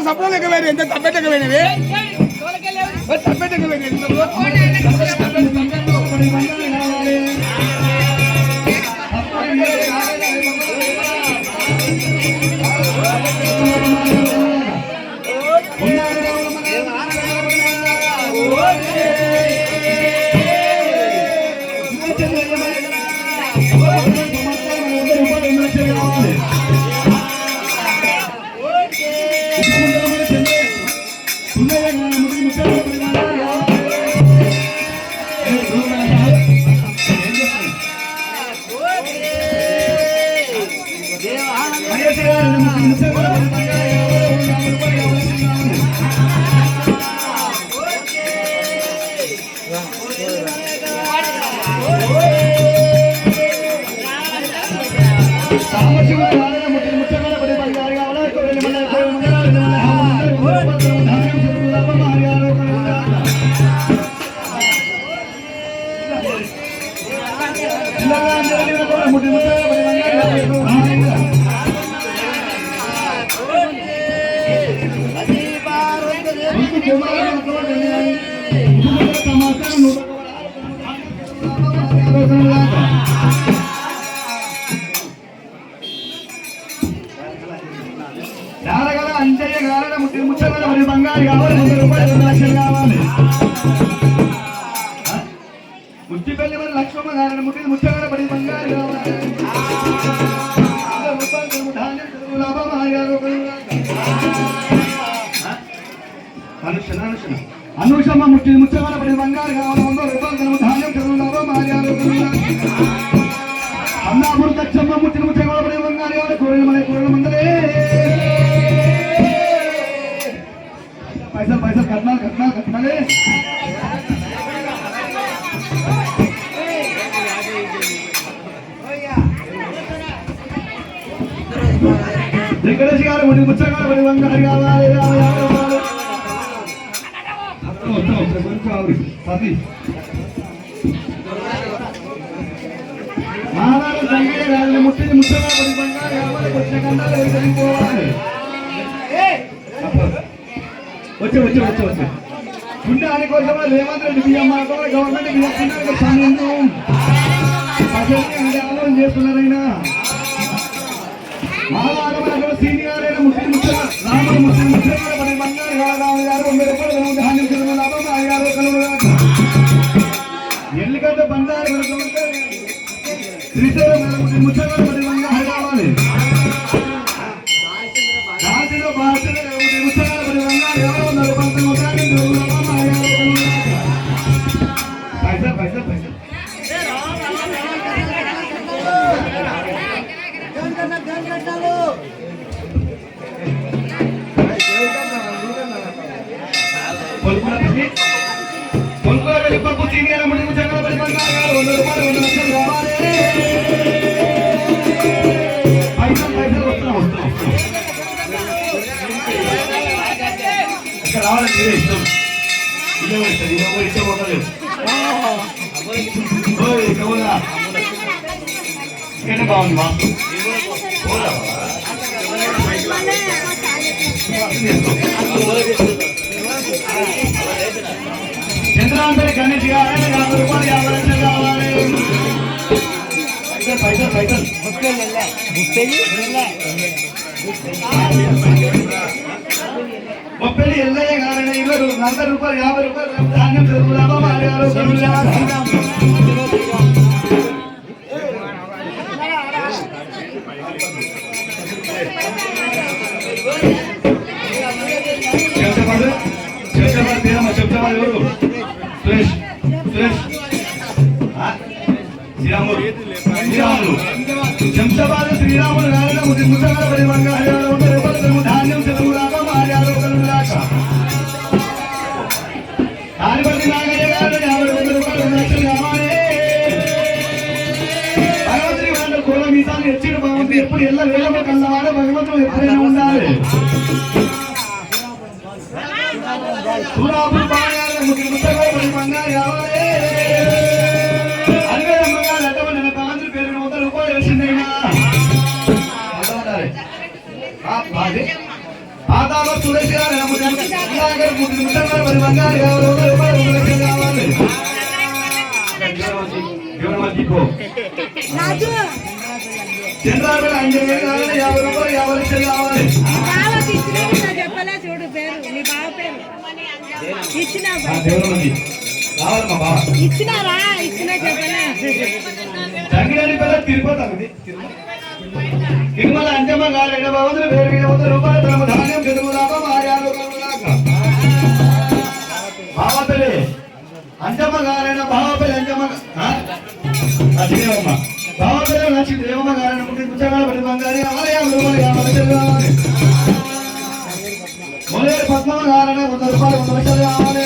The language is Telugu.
సప్లై లెక్క వేరు ఎంత తప్పెట్టక పోయినవి తప్పెట్టక ముట్టిపల్లి మరి లక్ష్మమ్మ గారి ముట్టి ముచ్చగడ పడి బంగారు అనుషమ్మ ముట్టి ముచ్చగడ పడి బంగారు కావాలి 100 రూపాయలు ధాన్యం చెరువు లాభం ఆర్యాలు అన్నాపురు దక్షమ్మ ముట్టిన ముచ్చగడ పడి బంగారు కావాలి కూరలు మందలే పైసలు కట్నాలే వెంకటేష్ గారు ముచ్చగారు పడి బంగారు కావాలి మాదారు సంగయ్య గారిని ముట్టిని ముచ్చగా పడి బంగారు కావాలి వచ్చే పోవాలి వచ్చే పుణ్యాని కోసమా రేవంత్ రెడ్డి బియ్యం గవర్నమెంట్ బియ్యం ఆలోచన చేస్తున్నారైనా మాలాగమనగర సీనియర్ అయిన ముస్లిం రాముడు ముస్లిం పడి బంగారు రావు గారు 100 రూపాయలు ధాన్యం చెరువు లాభం 5 కలుగు ఎల్లిగడ్డ బంగారు శ్రీశైలం ముచ్చగా పడి బంగారు కావాలి రాజులో భాషలో ముచ్చగా పడి బంగారు 100 రూపాయలు పైసలు రావాలంటే ఇష్టం ఇష్టం ఉండలేదు బాగుంది వాస్తు. చంద్రాంతరి గణేష్ గారు 50 రూపాయలు 50 లక్షలు కావాలి. పైసలు ముప్పై ఎల్లయ్య గారని 40 రూపాయలు 50 రూపాయలు ధాన్యం చదువుదామా మారారు. చెప్తామా ఎవరు సురేష్ శ్రీరాములు శంషాబాద్ శ్రీరాములు గారిన ముసలి రూపాయలు ధాన్యం చదువుదాకా మారారు. దానిపతి నాగయ్య గారు 50 రూపాయలు 2 లక్షలు కావాలి. భగవంతుడి వాళ్ళ కుల మీసాలు హెచ్చిన బాగుంది. ఎప్పుడు ఎల్ల వేలమ కన్నవాడు భగవంతుడు ఎప్పుడైనా ఉండాలి. సూరాపురు బాగారు ముసలి బంగారు కావాలి. అరవేదమ్మ గారు అడ్డమ నెల కాంతులు పేరు 100 రూపాయలు వేసిందైనా ఆదాలో సురేష్ గారు ముసలి బంగారు 50 రూపాయలు 100 లక్షలు కావాలి. చంద్రాపేట 5 వేలు కావాలి. 50 రూపాయలు 50 లక్షలు కావాలి. చూడు పేరు నీ బావ పేరు ఇచ్చినా తిరుపతి తిరుమల అంజమ్మ గారు 50 రూపాయలు ధాన్యం చదువుదాకా మారారు. బావపల్లి అంజమ్మ గారైన బావపల్లి అంజమ్మ దేవమ్మ బావపల్లి నచ్చి దేవమ్మ గారైన పుస్తకాల పడి బంగారు 50 రూపాయలు 50 లక్షలు కావాలి. మొదటి పద్మమ్మ గారైన 100 రూపాయలు 100 లక్షలు కావాలి.